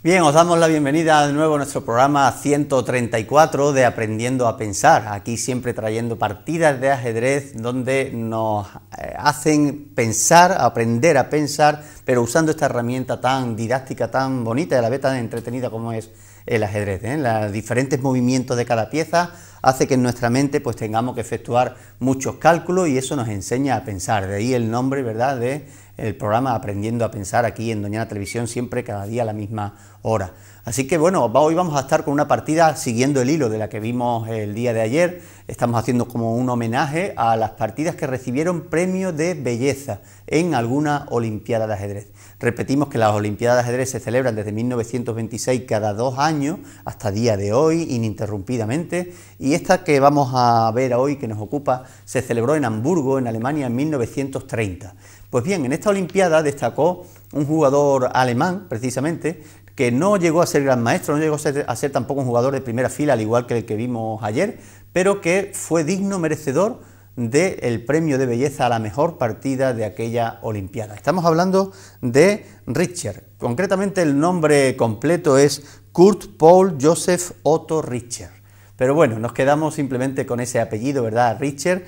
Bien, os damos la bienvenida de nuevo a nuestro programa 134 de Aprendiendo a Pensar, aquí siempre trayendo partidas de ajedrez donde nos hacen pensar, aprender a pensar, pero usando esta herramienta tan didáctica, tan bonita y a la vez tan entretenida como es el ajedrez, Los diferentes movimientos de cada pieza hace que en nuestra mente pues tengamos que efectuar muchos cálculos y eso nos enseña a pensar, de ahí el nombre, ¿verdad?, de el programa Aprendiendo a Pensar aquí en Doñana Televisión, siempre cada día a la misma hora. Así que bueno, hoy vamos a estar con una partida siguiendo el hilo de la que vimos el día de ayer. Estamos haciendo como un homenaje a las partidas que recibieron premio de belleza en alguna olimpiada de ajedrez. Repetimos que las olimpiadas de ajedrez se celebran desde 1926 cada 2 años hasta día de hoy, ininterrumpidamente, y esta que vamos a ver hoy, que nos ocupa, se celebró en Hamburgo, en Alemania, en 1930. Pues bien, en esta olimpiada destacó un jugador alemán, precisamente, que no llegó a ser gran maestro, no llegó a ser tampoco un jugador de primera fila, al igual que el que vimos ayer, pero que fue digno merecedor del premio de belleza a la mejor partida de aquella olimpiada. Estamos hablando de Richter, concretamente el nombre completo es Kurt Paul Joseph Otto Richter. Pero bueno, nos quedamos simplemente con ese apellido, ¿verdad? Richter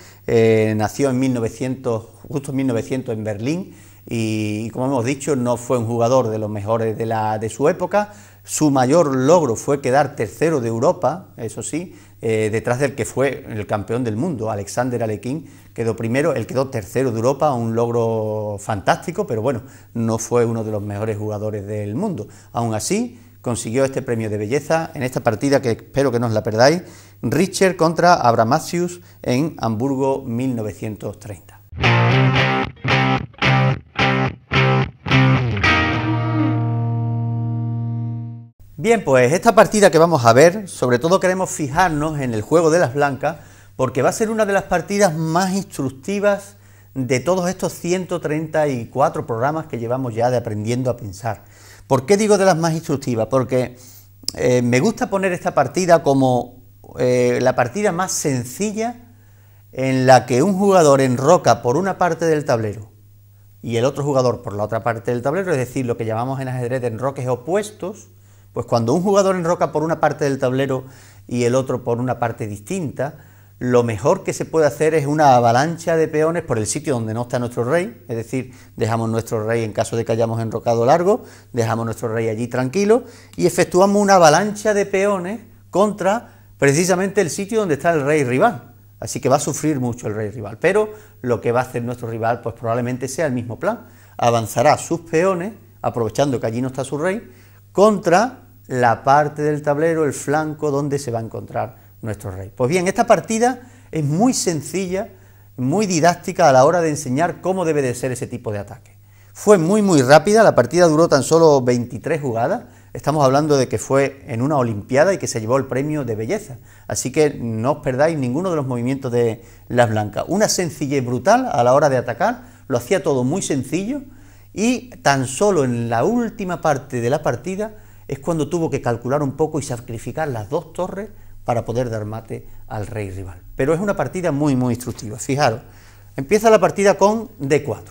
nació en 1900, justo en 1900 en Berlín y como hemos dicho no fue un jugador de los mejores de su época. Su mayor logro fue quedar tercero de Europa, eso sí, detrás del que fue el campeón del mundo, Alexander Alekhine, quedó primero, él quedó tercero de Europa, un logro fantástico, pero bueno, no fue uno de los mejores jugadores del mundo. Aún así, consiguió este premio de belleza en esta partida que espero que no os la perdáis, Richter contra Abramasius en Hamburgo 1930. Bien, pues esta partida que vamos a ver, sobre todo queremos fijarnos en el juego de las blancas, porque va a ser una de las partidas más instructivas de todos estos 134 programas que llevamos ya de Aprendiendo a Pensar. ¿Por qué digo de las más instructivas? Porque me gusta poner esta partida como la partida más sencilla en la que un jugador enroca por una parte del tablero y el otro jugador por la otra parte del tablero, es decir, lo que llamamos en ajedrez enroques opuestos. Pues cuando un jugador enroca por una parte del tablero y el otro por una parte distinta, lo mejor que se puede hacer es una avalancha de peones por el sitio donde no está nuestro rey, es decir, dejamos nuestro rey en caso de que hayamos enrocado largo, dejamos nuestro rey allí tranquilo y efectuamos una avalancha de peones contra precisamente el sitio donde está el rey rival. Así que va a sufrir mucho el rey rival, pero lo que va a hacer nuestro rival pues probablemente sea el mismo plan, avanzará sus peones, aprovechando que allí no está su rey, contra la parte del tablero, el flanco donde se va a encontrar nuestro rey. Pues bien, esta partida es muy sencilla, muy didáctica a la hora de enseñar cómo debe de ser ese tipo de ataque. Fue muy rápida, la partida duró tan solo 23 jugadas, estamos hablando de que fue en una olimpiada y que se llevó el premio de belleza, así que no os perdáis ninguno de los movimientos de las blancas. Una sencillez brutal a la hora de atacar, lo hacía todo muy sencillo y tan solo en la última parte de la partida es cuando tuvo que calcular un poco y sacrificar las 2 torres para poder dar mate al rey rival. Pero es una partida muy instructiva. Fijaros, empieza la partida con D4.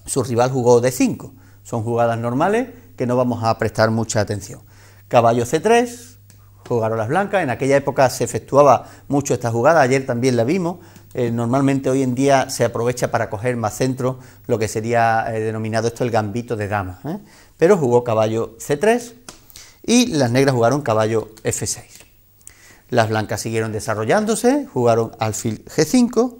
Su rival jugó D5. Son jugadas normales que no vamos a prestar mucha atención. Caballo C3, jugaron las blancas. En aquella época se efectuaba mucho esta jugada, ayer también la vimos. Normalmente hoy en día se aprovecha para coger más centro, lo que sería denominado esto el gambito de dama. Pero jugó caballo C3 y las negras jugaron caballo F6. Las blancas siguieron desarrollándose, jugaron alfil G5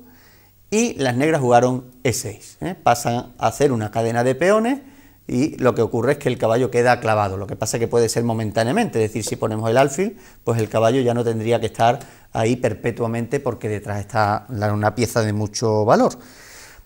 y las negras jugaron E6. Pasan a hacer una cadena de peones y lo que ocurre es que el caballo queda clavado. Lo que pasa es que puede ser momentáneamente, es decir, si ponemos el alfil, pues el caballo ya no tendría que estar ahí perpetuamente porque detrás está una pieza de mucho valor.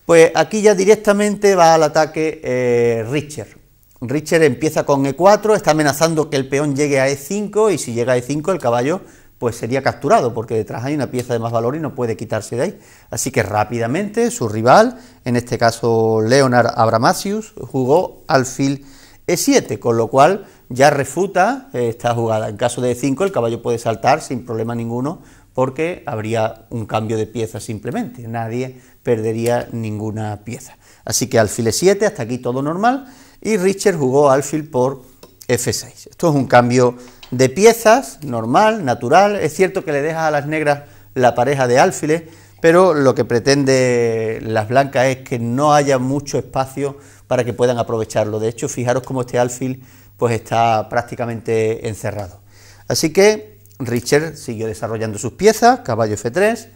Pues aquí ya directamente va al ataque Richter. Richter empieza con E4, está amenazando que el peón llegue a E5 y si llega a E5 el caballo pues sería capturado porque detrás hay una pieza de más valor y no puede quitarse de ahí. Así que rápidamente su rival, en este caso Leonard Abramasius, jugó alfil E7, con lo cual ya refuta esta jugada. En caso de E5 el caballo puede saltar sin problema ninguno porque habría un cambio de pieza simplemente, nadie perdería ninguna pieza. Así que alfil E7, hasta aquí todo normal, y Richter jugó alfil por F6. Esto es un cambio de piezas, normal, natural. Es cierto que le deja a las negras la pareja de alfiles, pero lo que pretende las blancas es que no haya mucho espacio para que puedan aprovecharlo. De hecho, fijaros cómo este alfil pues está prácticamente encerrado. Así que Richter siguió desarrollando sus piezas, caballo F3,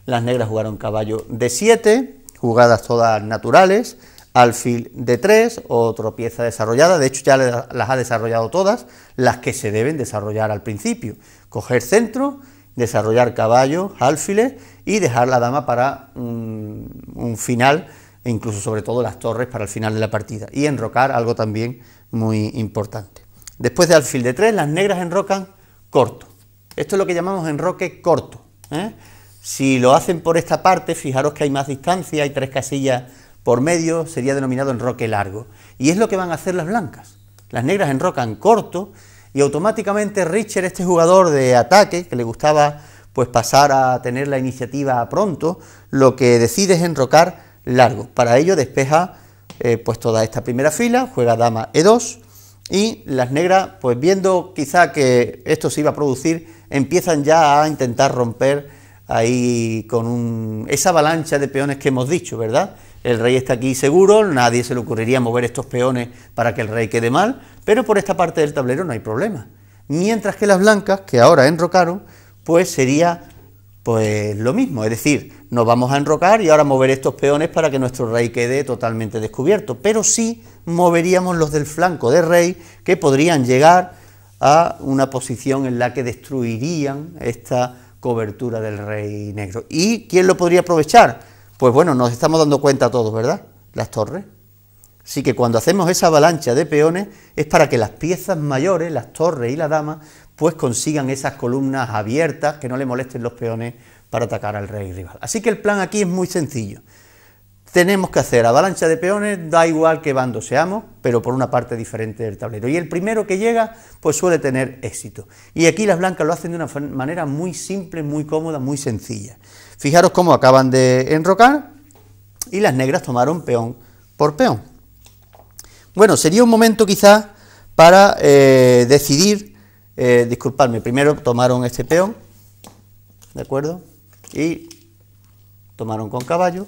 las negras jugaron caballo D7, jugadas todas naturales, alfil D3, otra pieza desarrollada, de hecho ya las ha desarrollado todas, las que se deben desarrollar al principio, coger centro, desarrollar caballos, alfiles y dejar la dama para un final, e incluso sobre todo las torres para el final de la partida, y enrocar, algo también muy importante. Después de alfil D3, las negras enrocan corto, esto es lo que llamamos enroque corto, ¿eh? Si lo hacen por esta parte, fijaros que hay más distancia, hay 3 casillas por medio, sería denominado enroque largo. Y es lo que van a hacer las blancas. Las negras enrocan corto y automáticamente Richter, este jugador de ataque, que le gustaba pues pasar a tener la iniciativa pronto, lo que decide es enrocar largo. Para ello despeja pues toda esta primera fila, juega dama E2 y las negras, pues viendo quizá que esto se iba a producir, empiezan ya a intentar romper ahí con esa avalancha de peones que hemos dicho, ¿verdad? El rey está aquí seguro, nadie se le ocurriría mover estos peones para que el rey quede mal, pero por esta parte del tablero no hay problema. Mientras que las blancas, que ahora enrocaron, pues sería pues lo mismo, es decir, nos vamos a enrocar y ahora mover estos peones para que nuestro rey quede totalmente descubierto, pero sí moveríamos los del flanco de rey, que podrían llegar a una posición en la que destruirían esta cobertura del rey negro. ¿Y quién lo podría aprovechar? Pues bueno, nos estamos dando cuenta todos, ¿verdad? Las torres. Así que cuando hacemos esa avalancha de peones es para que las piezas mayores, las torres y la dama, pues consigan esas columnas abiertas, que no le molesten los peones para atacar al rey rival. Así que el plan aquí es muy sencillo. Tenemos que hacer avalancha de peones, da igual qué bando seamos, pero por una parte diferente del tablero. Y el primero que llega, pues suele tener éxito. Y aquí las blancas lo hacen de una manera muy simple, muy cómoda, muy sencilla. Fijaros cómo acaban de enrocar y las negras tomaron peón por peón. Bueno, sería un momento quizás para decidir, disculpadme, primero tomaron este peón, ¿de acuerdo? Y tomaron con caballo.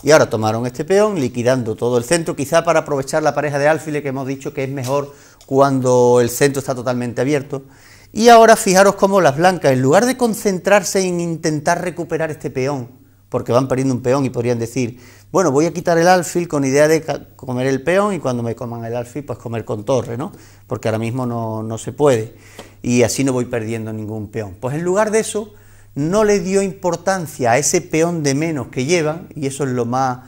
Y ahora tomaron este peón, liquidando todo el centro, quizá para aprovechar la pareja de alfiles que hemos dicho que es mejor cuando el centro está totalmente abierto. Y ahora fijaros cómo las blancas, en lugar de concentrarse en intentar recuperar este peón, porque van perdiendo un peón y podrían decir, bueno, voy a quitar el alfil con idea de comer el peón y cuando me coman el alfil, pues comer con torre, ¿no? Porque ahora mismo no se puede y así no voy perdiendo ningún peón. Pues en lugar de eso, no le dio importancia a ese peón de menos que llevan, y eso es lo más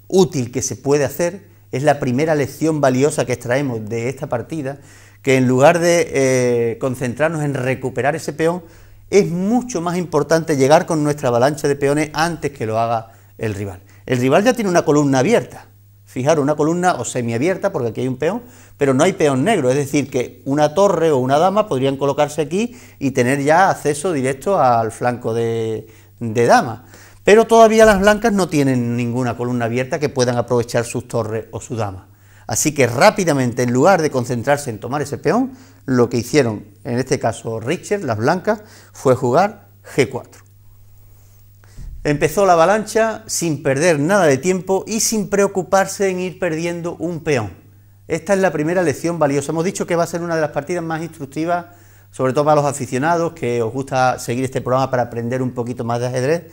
útil que se puede hacer, es la primera lección valiosa que extraemos de esta partida, que en lugar de concentrarnos en recuperar ese peón, es mucho más importante llegar con nuestra avalancha de peones antes que lo haga el rival. El rival ya tiene una columna abierta, fijaros, una columna o semiabierta, porque aquí hay un peón, pero no hay peón negro, es decir, que una torre o una dama podrían colocarse aquí y tener ya acceso directo al flanco de dama. Pero todavía las blancas no tienen ninguna columna abierta que puedan aprovechar sus torres o su dama. Así que rápidamente, en lugar de concentrarse en tomar ese peón, lo que hicieron, en este caso Richter, las blancas, fue jugar G4. Empezó la avalancha sin perder nada de tiempo y sin preocuparse en ir perdiendo un peón. Esta es la primera lección valiosa. Hemos dicho que va a ser una de las partidas más instructivas, sobre todo para los aficionados que os gusta seguir este programa para aprender un poquito más de ajedrez.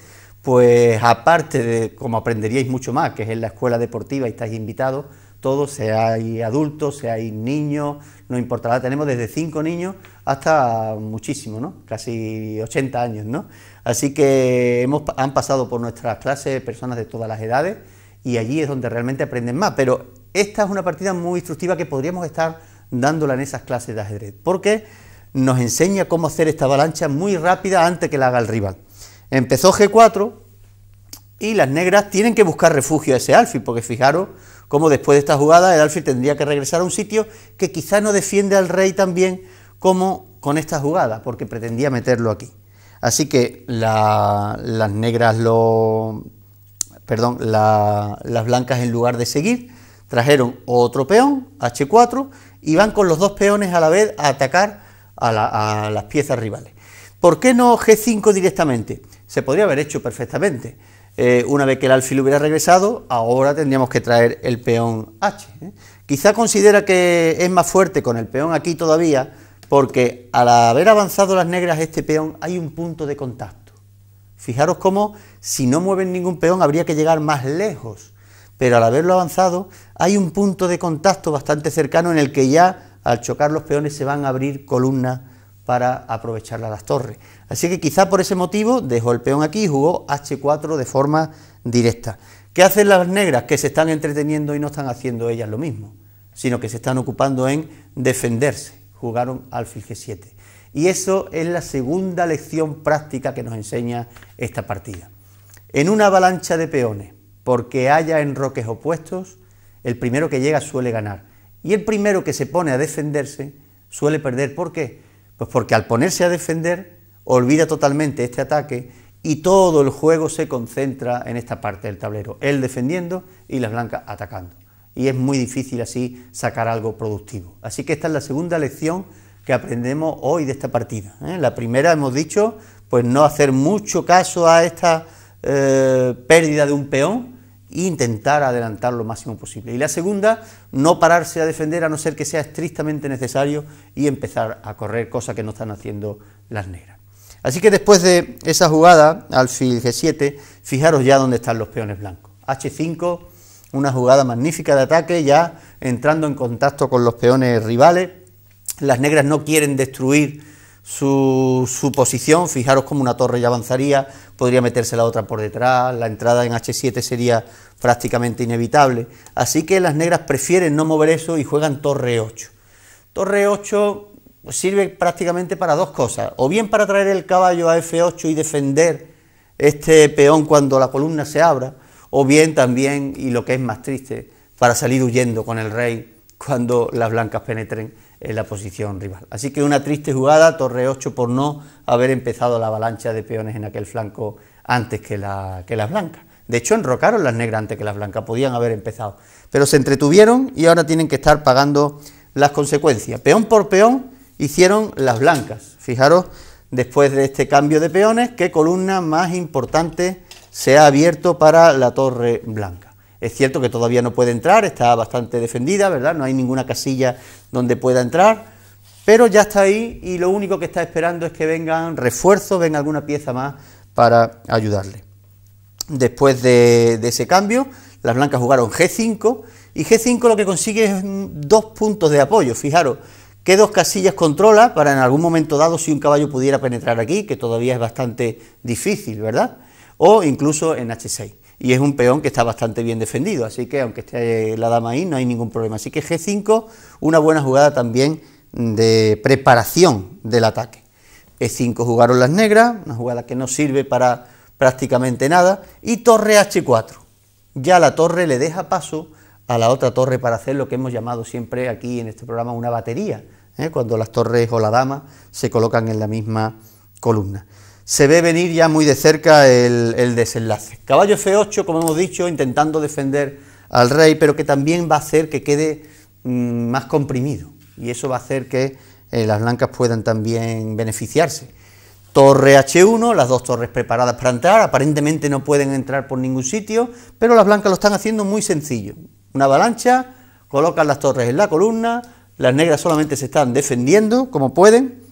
Pues aparte de como aprenderíais mucho más, que es en la escuela deportiva y estáis invitados, todos, seáis adultos, seáis niños, no importa, tenemos desde 5 niños hasta muchísimo, ¿no? Casi 80 años, ¿no? Así que han pasado por nuestras clases personas de todas las edades y allí es donde realmente aprenden más, pero esta es una partida muy instructiva que podríamos estar dándola en esas clases de ajedrez, porque nos enseña cómo hacer esta avalancha muy rápida antes que la haga el rival. Empezó G4 y las negras tienen que buscar refugio a ese alfil, porque fijaros cómo después de esta jugada el alfil tendría que regresar a un sitio que quizá no defiende al rey tan bien como con esta jugada, porque pretendía meterlo aquí. Así que las blancas, en lugar de seguir, trajeron otro peón, H4, y van con los dos peones a la vez a atacar a las piezas rivales. ¿Por qué no G5 directamente? Se podría haber hecho perfectamente. Una vez que el alfil hubiera regresado, ahora tendríamos que traer el peón H. Quizá considera que es más fuerte con el peón aquí todavía, porque al haber avanzado las negras este peón hay un punto de contacto. Fijaros cómo si no mueven ningún peón habría que llegar más lejos, pero al haberlo avanzado hay un punto de contacto bastante cercano en el que ya al chocar los peones se van a abrir columnas para aprovecharla las torres. Así que quizá por ese motivo dejó el peón aquí y jugó H4 de forma directa. ¿Qué hacen las negras? Que se están entreteniendo y no están haciendo ellas lo mismo, sino que se están ocupando en defenderse. Jugaron alfil G7. Y eso es la segunda lección práctica que nos enseña esta partida. En una avalancha de peones, porque haya enroques opuestos, el primero que llega suele ganar. Y el primero que se pone a defenderse suele perder. ¿Por qué? Pues porque al ponerse a defender, olvida totalmente este ataque y todo el juego se concentra en esta parte del tablero, él defendiendo y las blancas atacando. Y es muy difícil así sacar algo productivo. Así que esta es la segunda lección que aprendemos hoy de esta partida. La primera hemos dicho, pues no hacer mucho caso a esta pérdida de un peón e intentar adelantar lo máximo posible. Y la segunda, no pararse a defender a no ser que sea estrictamente necesario y empezar a correr, cosa que no están haciendo las negras. Así que después de esa jugada, alfil G7, fijaros ya dónde están los peones blancos. H5, una jugada magnífica de ataque, ya entrando en contacto con los peones rivales. Las negras no quieren destruir su posición, fijaros como una torre ya avanzaría, podría meterse la otra por detrás, la entrada en H7 sería prácticamente inevitable, así que las negras prefieren no mover eso y juegan torre 8. Torre 8 pues, sirve prácticamente para dos cosas, o bien para traer el caballo a F8 y defender este peón cuando la columna se abra, o bien también, y lo que es más triste, para salir huyendo con el rey cuando las blancas penetren en la posición rival. Así que una triste jugada, torre 8, por no haber empezado la avalancha de peones en aquel flanco antes que las blancas. De hecho, enrocaron las negras antes que las blancas, podían haber empezado, pero se entretuvieron y ahora tienen que estar pagando las consecuencias. Peón por peón hicieron las blancas. Fijaros, después de este cambio de peones, qué columna más importante se ha abierto para la torre blanca. Es cierto que todavía no puede entrar, está bastante defendida, ¿verdad? No hay ninguna casilla donde pueda entrar, pero ya está ahí y lo único que está esperando es que vengan refuerzos, venga alguna pieza más para ayudarle. Después de ese cambio, las blancas jugaron G5 y G5 lo que consigue es 2 puntos de apoyo. Fijaros, qué dos casillas controla para en algún momento dado si un caballo pudiera penetrar aquí, que todavía es bastante difícil, ¿verdad? O incluso en H6. Y es un peón que está bastante bien defendido, así que aunque esté la dama ahí no hay ningún problema. Así que G5, una buena jugada también de preparación del ataque. E5 jugaron las negras, una jugada que no sirve para prácticamente nada, y torre H4. Ya la torre le deja paso a la otra torre para hacer lo que hemos llamado siempre aquí en este programa una batería, cuando las torres o la dama se colocan en la misma columna. Se ve venir ya muy de cerca el desenlace. Caballo F8, como hemos dicho, intentando defender al rey, pero que también va a hacer que quede más comprimido, y eso va a hacer que las blancas puedan también beneficiarse. Torre H1, las dos torres preparadas para entrar, aparentemente no pueden entrar por ningún sitio, pero las blancas lo están haciendo muy sencillo. Una avalancha, colocan las torres en la columna, las negras solamente se están defendiendo como pueden,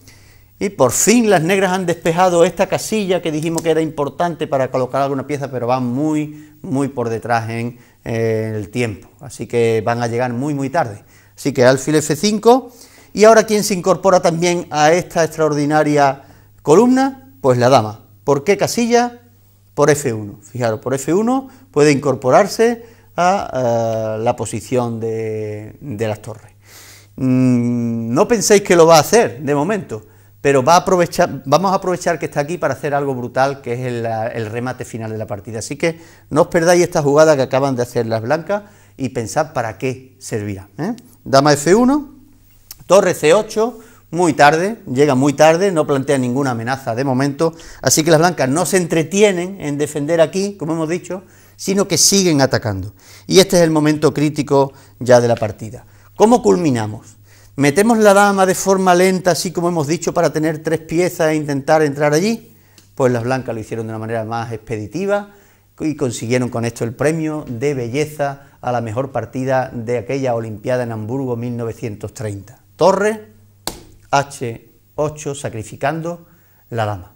y por fin las negras han despejado esta casilla que dijimos que era importante para colocar alguna pieza, pero van muy por detrás en el tiempo, así que van a llegar muy tarde. Así que alfil F5, y ahora ¿quién se incorpora también a esta extraordinaria columna? Pues la dama. ¿Por qué casilla? Por F1. Fijaros, por F1 puede incorporarse a la posición de las torres. No penséis que lo va a hacer de momento, pero vamos a aprovechar que está aquí para hacer algo brutal, que es el remate final de la partida. Así que no os perdáis esta jugada que acaban de hacer las blancas y pensad para qué servirá. Dama F1, torre C8, muy tarde, llega muy tarde, no plantea ninguna amenaza de momento, así que las blancas no se entretienen en defender aquí, como hemos dicho, sino que siguen atacando. Y este es el momento crítico ya de la partida. ¿Cómo culminamos? Metemos la dama de forma lenta, así como hemos dicho, para tener 3 piezas e intentar entrar allí. Pues las blancas lo hicieron de una manera más expeditiva y consiguieron con esto el premio de belleza a la mejor partida de aquella Olimpiada en Hamburgo 1930. Torre, H8, sacrificando la dama.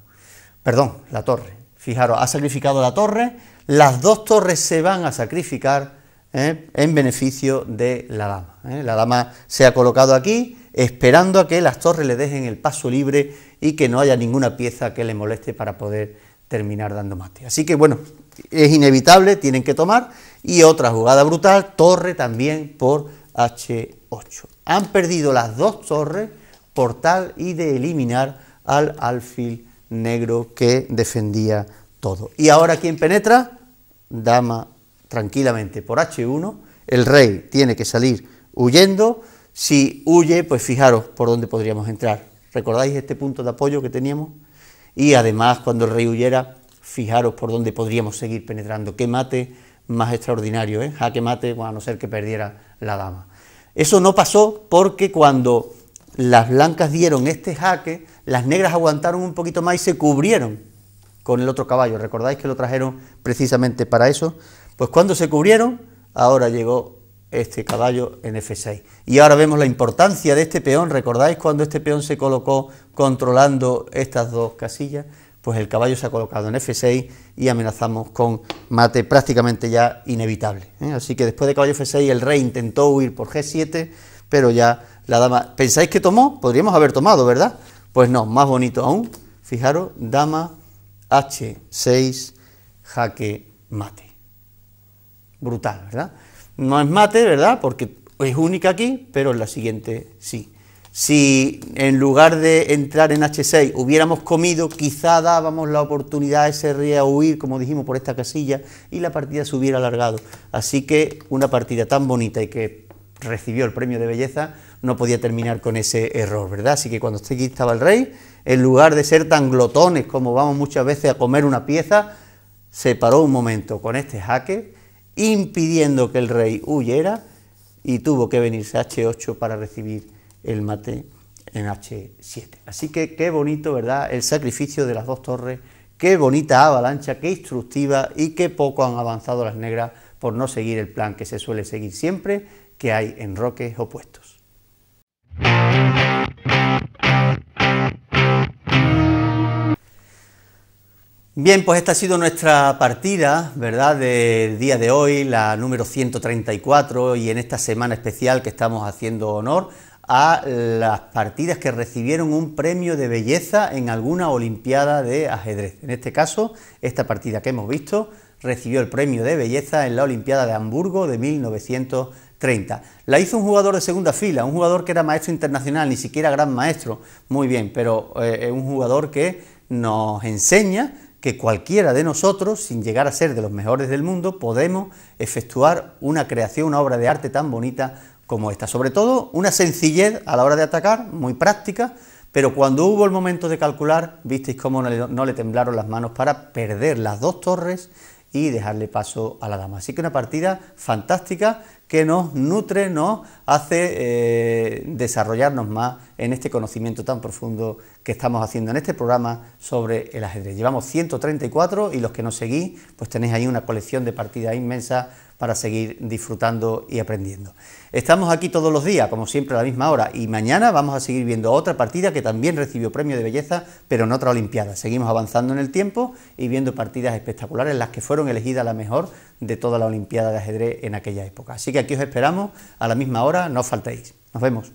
Perdón, la torre. Fijaros, ha sacrificado la torre, las 2 torres se van a sacrificar en beneficio de la dama. La dama se ha colocado aquí, esperando a que las torres le dejen el paso libre y que no haya ninguna pieza que le moleste para poder terminar dando mate. Así que bueno, es inevitable, tienen que tomar, y otra jugada brutal, torre también por H8. Han perdido las 2 torres por tal y de eliminar al alfil negro que defendía todo. Y ahora, ¿quién penetra? Dama tranquilamente por H1, el rey tiene que salir huyendo. Si huye, pues fijaros por dónde podríamos entrar. ¿Recordáis este punto de apoyo que teníamos? Y además, cuando el rey huyera, fijaros por dónde podríamos seguir penetrando. Qué mate más extraordinario, ¿eh? Jaque mate, bueno, a no ser que perdiera la dama. Eso no pasó porque cuando las blancas dieron este jaque, las negras aguantaron un poquito más y se cubrieron con el otro caballo. ¿Recordáis que lo trajeron precisamente para eso? Pues cuando se cubrieron, ahora llegó este caballo en F6. Y ahora vemos la importancia de este peón. ¿Recordáis cuando este peón se colocó controlando estas 2 casillas? Pues el caballo se ha colocado en F6 y amenazamos con mate prácticamente ya inevitable. Así que después de caballo F6 el rey intentó huir por G7, pero ya la dama... ¿Pensáis que tomó? Podríamos haber tomado, ¿verdad? Pues no, más bonito aún. Fijaros, dama H6, jaque mate. Brutal, ¿verdad? No es mate, ¿verdad? Porque es única aquí, pero en la siguiente sí. Si en lugar de entrar en H6 hubiéramos comido, quizá dábamos la oportunidad a ese rey a huir, como dijimos, por esta casilla, y la partida se hubiera alargado. Así que una partida tan bonita y que recibió el premio de belleza no podía terminar con ese error, ¿verdad? Así que cuando aquí estaba el rey, en lugar de ser tan glotones como vamos muchas veces a comer una pieza, se paró un momento con este jaque, impidiendo que el rey huyera, y tuvo que venirse a H8 para recibir el mate en H7. Así que qué bonito, ¿verdad?, el sacrificio de las 2 torres, qué bonita avalancha, qué instructiva, y qué poco han avanzado las negras por no seguir el plan que se suele seguir siempre, que hay enroques opuestos. Bien, pues esta ha sido nuestra partida, ¿verdad?, del día de hoy, la número 134, y en esta semana especial que estamos haciendo honor a las partidas que recibieron un premio de belleza en alguna olimpiada de ajedrez. En este caso, esta partida que hemos visto recibió el premio de belleza en la Olimpiada de Hamburgo de 1930. La hizo un jugador de segunda fila, un jugador que era maestro internacional, ni siquiera gran maestro, muy bien, pero un jugador que nos enseña que cualquiera de nosotros, sin llegar a ser de los mejores del mundo, podemos efectuar una creación, una obra de arte tan bonita como esta. Sobre todo, una sencillez a la hora de atacar, muy práctica, pero cuando hubo el momento de calcular, visteis cómo no le temblaron las manos para perder las 2 torres y dejarle paso a la dama. Así que una partida fantástica que nos nutre, nos hace desarrollarnos más en este conocimiento tan profundo que estamos haciendo en este programa sobre el ajedrez. Llevamos 134 y los que nos seguís, pues tenéis ahí una colección de partidas inmensa para seguir disfrutando y aprendiendo. Estamos aquí todos los días, como siempre a la misma hora, y mañana vamos a seguir viendo otra partida que también recibió premio de belleza, pero en otra olimpiada. Seguimos avanzando en el tiempo y viendo partidas espectaculares, las que fueron elegidas la mejor de toda la olimpiada de ajedrez en aquella época. Así que aquí os esperamos a la misma hora, no os faltéis. Nos vemos.